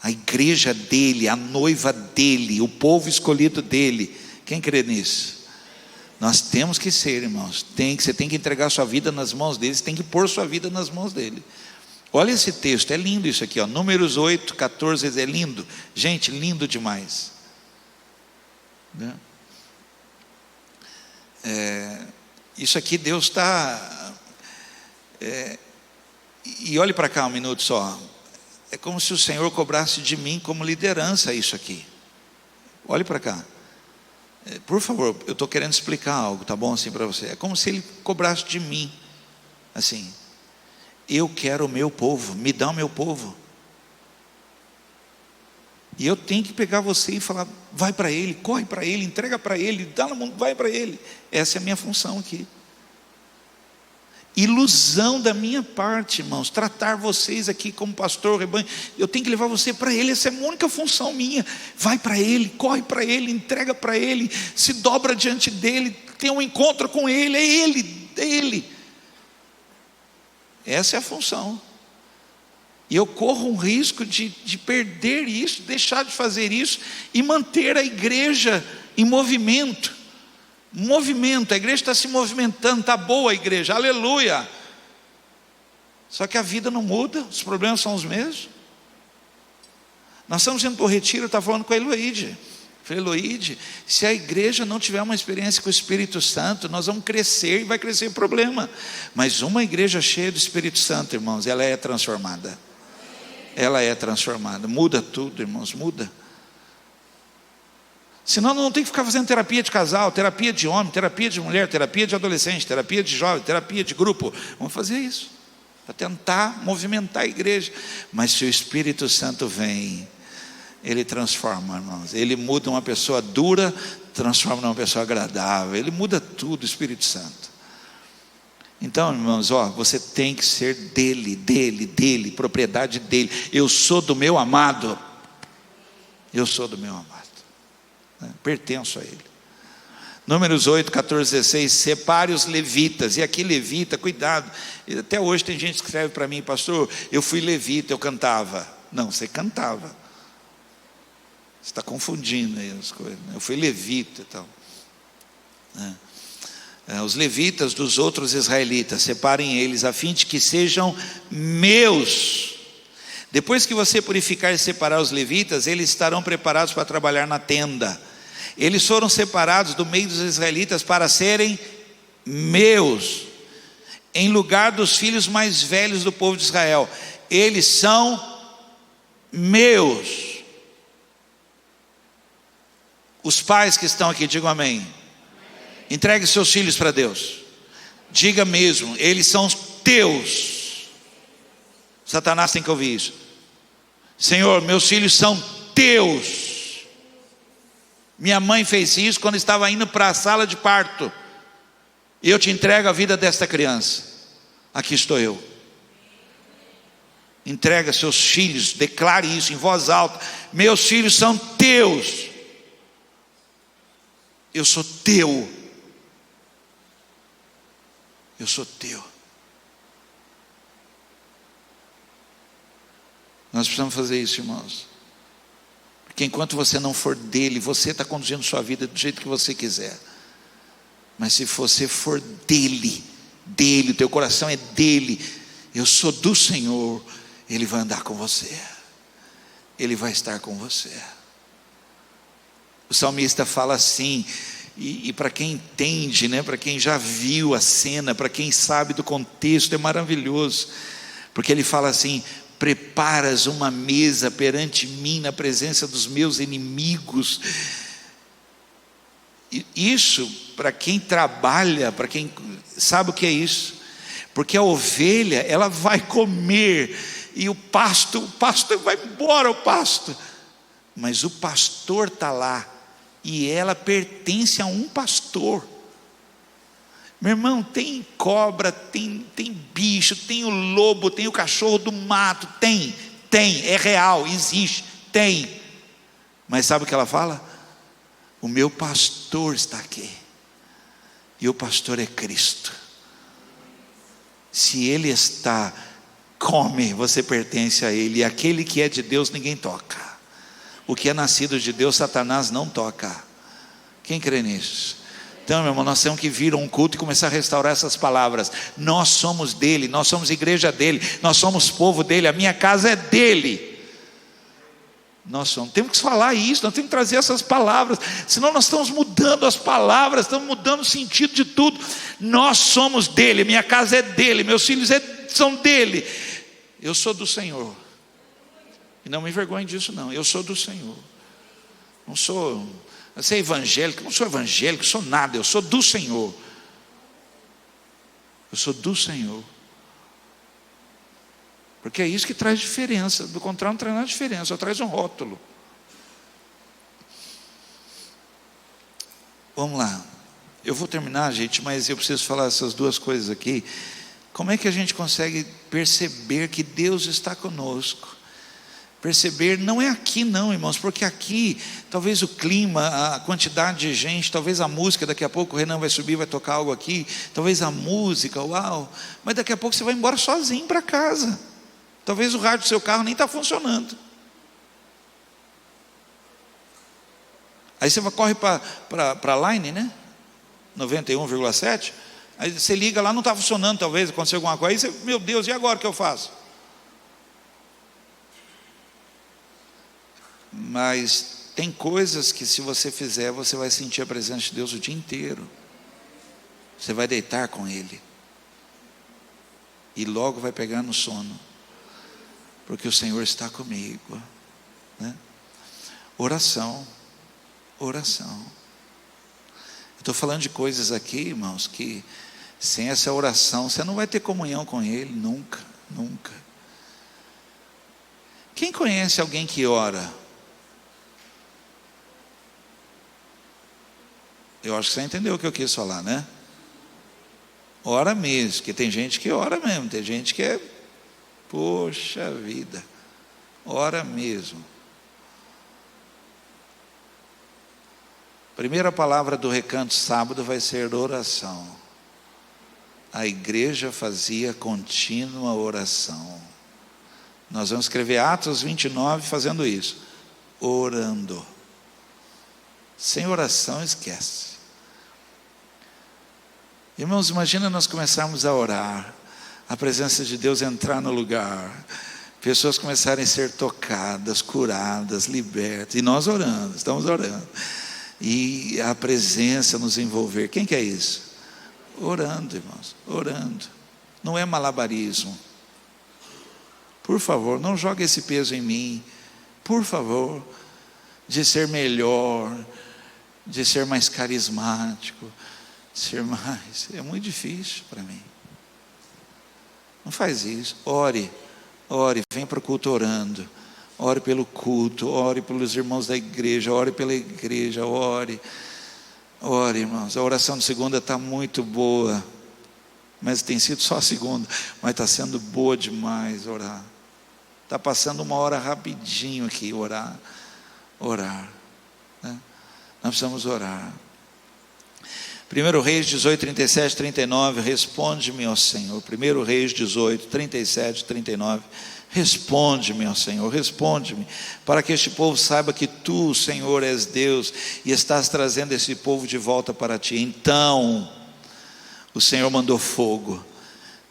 A igreja dele, a noiva dele, o povo escolhido dele. Quem crê nisso? Nós temos que ser, irmãos. Você tem que entregar sua vida nas mãos dele. Você tem que pôr sua vida nas mãos dele. Olha esse texto, é lindo isso aqui, Números 8, 14, é lindo. Gente, lindo demais. Isso aqui Deus está... e olhe para cá um minuto só. É como se o Senhor cobrasse de mim como liderança isso aqui. Olhe para cá. Por favor, eu estou querendo explicar algo, tá bom assim para você? É como se Ele cobrasse de mim, assim, eu quero o meu povo, me dá o meu povo. E eu tenho que pegar você e falar, vai para Ele, corre para Ele, entrega para Ele, dá na mão, vai para Ele. Essa é a minha função aqui. Ilusão da minha parte, irmãos, tratar vocês aqui como pastor, rebanho, eu tenho que levar você para Ele, essa é a única função minha. Vai para Ele, corre para Ele, entrega para Ele, se dobra diante dEle, tem um encontro com Ele, é Ele. Essa é a função. E eu corro um risco de perder isso, deixar de fazer isso e manter a igreja em movimento. A igreja está se movimentando, está boa a igreja, aleluia. Só que a vida não muda, os problemas são os mesmos. Nós estamos indo para o retiro, eu estava falando com a Eloide. Falei, Eloide, se a igreja não tiver uma experiência com o Espírito Santo, nós vamos crescer e vai crescer o problema. Mas uma igreja cheia do Espírito Santo, irmãos, ela é transformada. Ela é transformada, muda tudo, irmãos, muda. Senão não tem que ficar fazendo terapia de casal, terapia de homem, terapia de mulher, terapia de adolescente, terapia de jovem, terapia de grupo. Vamos fazer isso, para tentar movimentar a igreja. Mas se o Espírito Santo vem, Ele transforma, irmãos. Ele muda uma pessoa dura, transforma numa pessoa agradável. Ele muda tudo, o Espírito Santo. Então, irmãos, você tem que ser dele, propriedade dele. Eu sou do meu amado. Pertenço a Ele. Números 8, 14, 16. Separe os levitas. E aqui levita, cuidado. Até hoje tem gente que escreve para mim, pastor, eu fui levita, eu cantava. Não, você cantava. Você está confundindo aí as coisas. Eu fui levita e tal. Os levitas dos outros israelitas, separem eles a fim de que sejam meus. Depois que você purificar e separar os levitas, eles estarão preparados para trabalhar na tenda. Eles foram separados do meio dos israelitas para serem meus, em lugar dos filhos mais velhos do povo de Israel. Eles são meus. Os pais que estão aqui, digam amém. Entregue seus filhos para Deus. Diga mesmo, eles são teus. Satanás tem que ouvir isso. Senhor, meus filhos são teus. Minha mãe fez isso quando estava indo para a sala de parto. E eu te entrego a vida desta criança. Aqui estou eu. Entrega seus filhos, declare isso em voz alta. Meus filhos são teus. Eu sou teu. Eu sou teu. Nós precisamos fazer isso, irmãos. Porque enquanto você não for dele, você está conduzindo sua vida do jeito que você quiser. Mas se você for dele, o teu coração é dele. Eu sou do Senhor. Ele vai andar com você. Ele vai estar com você. O salmista fala assim, e para quem entende, né, para quem já viu a cena, para quem sabe do contexto, é maravilhoso. Porque ele fala assim: preparas uma mesa perante mim na presença dos meus inimigos. E isso, para quem trabalha, para quem sabe o que é isso, porque a ovelha, ela vai comer, e o pasto vai embora, o pasto, mas o pastor está lá, e ela pertence a um pastor. Meu irmão, tem cobra, tem bicho, tem o lobo, tem o cachorro do mato, tem, é real, existe, tem. Mas sabe o que ela fala? O meu pastor está aqui, e o pastor é Cristo. Se ele está, come, você pertence a ele, e aquele que é de Deus ninguém toca. O que é nascido de Deus, Satanás não toca. Quem crê nisso? Então, meu irmão, nós temos que vir a um culto e começar a restaurar essas palavras. Nós somos dele, nós somos igreja dele, nós somos povo dele, a minha casa é dele. Nós somos, temos que falar isso, nós temos que trazer essas palavras, senão nós estamos mudando as palavras, estamos mudando o sentido de tudo. Nós somos dele, minha casa é dele, meus filhos são dele. Eu sou do Senhor. E não me envergonhe disso não, eu sou do Senhor. Não sou, eu sou evangélico, não sou evangélico, sou nada, eu sou do Senhor. Eu sou do Senhor. Porque é isso que traz diferença, do contrário não traz nada de diferença, só traz um rótulo. Vamos lá, eu vou terminar, gente, mas eu preciso falar essas duas coisas aqui. Como é que a gente consegue perceber que Deus está conosco? Perceber não é aqui não, irmãos, porque aqui talvez o clima, a quantidade de gente, talvez a música, daqui a pouco o Renan vai subir, vai tocar algo aqui, talvez a música, uau, mas daqui a pouco você vai embora sozinho para casa, talvez o rádio do seu carro nem está funcionando, aí você corre para a Line, né, 91,7, aí você liga lá, não está funcionando, talvez aconteceu alguma coisa, aí você, meu Deus, e agora o que eu faço? Mas tem coisas que se você fizer, você vai sentir a presença de Deus o dia inteiro. Você vai deitar com Ele. E logo vai pegar no sono. Porque o Senhor está comigo. Né? Oração. Oração. Estou falando de coisas aqui, irmãos, que sem essa oração, você não vai ter comunhão com Ele, nunca, nunca. Quem conhece alguém que ora? Eu acho que você entendeu o que eu quis falar, né? Ora mesmo, porque tem gente que ora mesmo, tem gente que é, poxa vida, ora mesmo. Primeira palavra do recanto sábado vai ser oração. A igreja fazia contínua oração. Nós vamos escrever Atos 29 fazendo isso, orando. Sem oração, esquece. Irmãos, imagina nós começarmos a orar, a presença de Deus entrar no lugar, pessoas começarem a ser tocadas, curadas, libertas, e nós orando, estamos orando, e a presença nos envolver. Quem que é isso? Orando, irmãos, orando. Não é malabarismo. Por favor, não jogue esse peso em mim, por favor, de ser melhor, de ser mais carismático, de ser mais, é muito difícil para mim. Não faz isso. Ore, vem para o culto orando, ore pelo culto, ore pelos irmãos da igreja, ore pela igreja, ore, irmãos. A oração de segunda está muito boa, mas tem sido só a segunda, mas está sendo boa demais orar. Está passando uma hora rapidinho aqui, orar, né? Nós precisamos orar. 1 Reis 18, 37, 39, responde-me, ó Senhor. 1 Reis 18, 37, 39, responde-me, ó Senhor, responde-me, para que este povo saiba que Tu, Senhor, és Deus, e estás trazendo esse povo de volta para Ti. Então, o Senhor mandou fogo,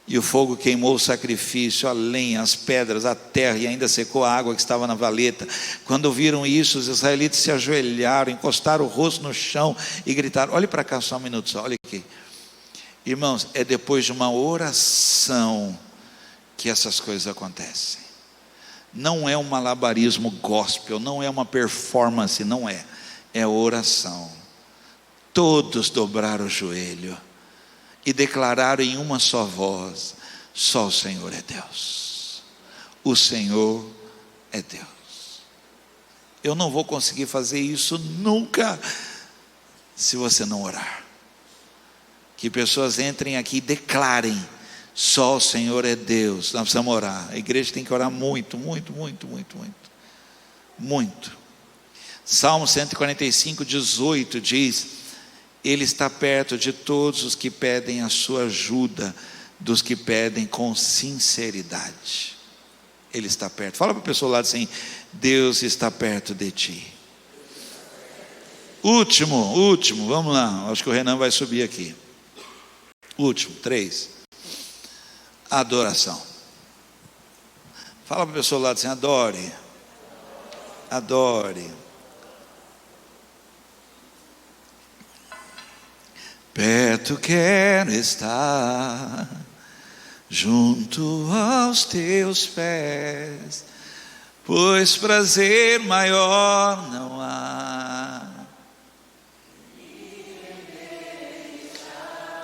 e o fogo queimou o sacrifício, a lenha, as pedras, a terra, e ainda secou a água que estava na valeta. Quando ouviram isso, os israelitas se ajoelharam, encostaram o rosto no chão e gritaram. Olhe para cá só um minuto, só, olha aqui. Irmãos, é depois de uma oração que essas coisas acontecem. Não é um malabarismo gospel, não é uma performance, não é. É oração. Todos dobraram o joelho e declararam em uma só voz: só o Senhor é Deus. O Senhor é Deus. Eu não vou conseguir fazer isso nunca se você não orar. Que pessoas entrem aqui e declarem: só o Senhor é Deus. Nós precisamos orar. A igreja tem que orar muito. Salmo 145, 18 diz: Ele está perto de todos os que pedem a sua ajuda, dos que pedem com sinceridade. Ele está perto. Fala para a pessoa lá assim: Deus está perto de ti. Último, vamos lá. Acho que o Renan vai subir aqui. Último, 3. Adoração. Fala para a pessoa lá assim: adore. Perto quero estar, junto aos teus pés, pois prazer maior não há.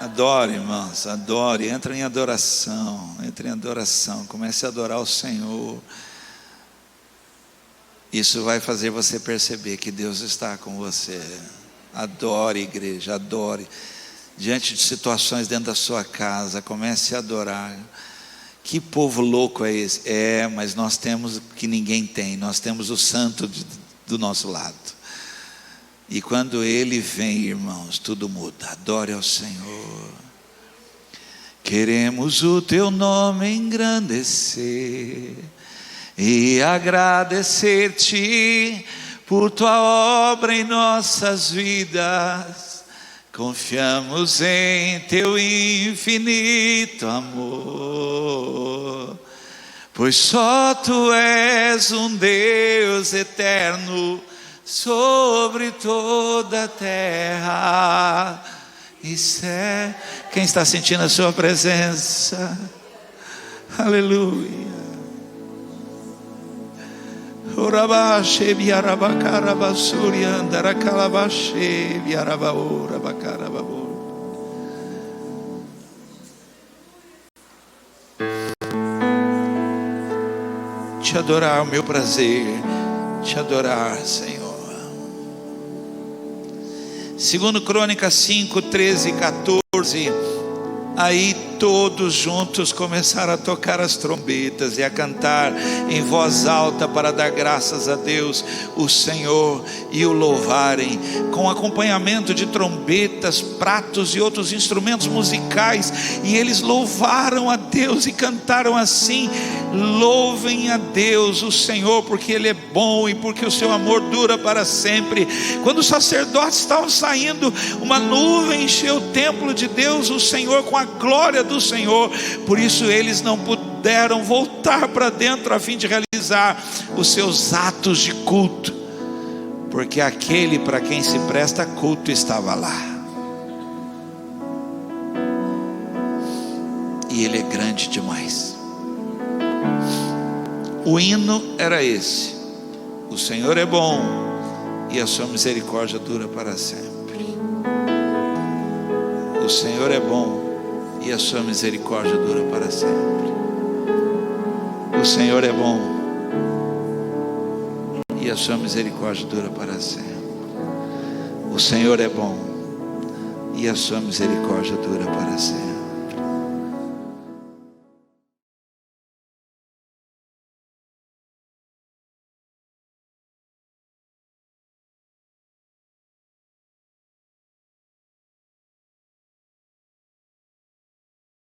Adore, irmãos, adore, entre em adoração, comece a adorar o Senhor. Isso vai fazer você perceber que Deus está com você. Adore, igreja, adore. Diante de situações dentro da sua casa, comece a adorar. Que povo louco é esse? Mas nós temos o que ninguém tem. Nós temos o santo do nosso lado. E quando Ele vem, irmãos, tudo muda. Adore ao Senhor. Queremos o Teu nome engrandecer e agradecer-Te por Tua obra em nossas vidas. Confiamos em Teu infinito amor, pois só Tu és um Deus eterno sobre toda a terra e céu. Quem está sentindo a Sua presença? Aleluia. Orabaxe biarabakara basuri andara calabaxe biarabaora bacarababo. Te adorar é o meu prazer, te adorar, Senhor. 2 Crônicas 5, 13 e 14. Aí todos juntos começaram a tocar as trombetas e a cantar em voz alta para dar graças a Deus, o Senhor, e o louvarem, com acompanhamento de trombetas, pratos e outros instrumentos musicais. E eles louvaram a Deus e cantaram assim: louvem a Deus, o Senhor, porque Ele é bom e porque o seu amor dura para sempre. Quando os sacerdotes estavam saindo, uma nuvem encheu o templo de Deus, o Senhor, com a glória do Senhor. Por isso eles não puderam voltar para dentro a fim de realizar os seus atos de culto, porque aquele para quem se presta culto estava lá. E ele é grande demais. O hino era esse: o Senhor é bom e a sua misericórdia dura para sempre. O Senhor é bom e a sua misericórdia dura para sempre. O Senhor é bom e a sua misericórdia dura para sempre. O Senhor é bom e a sua misericórdia dura para sempre.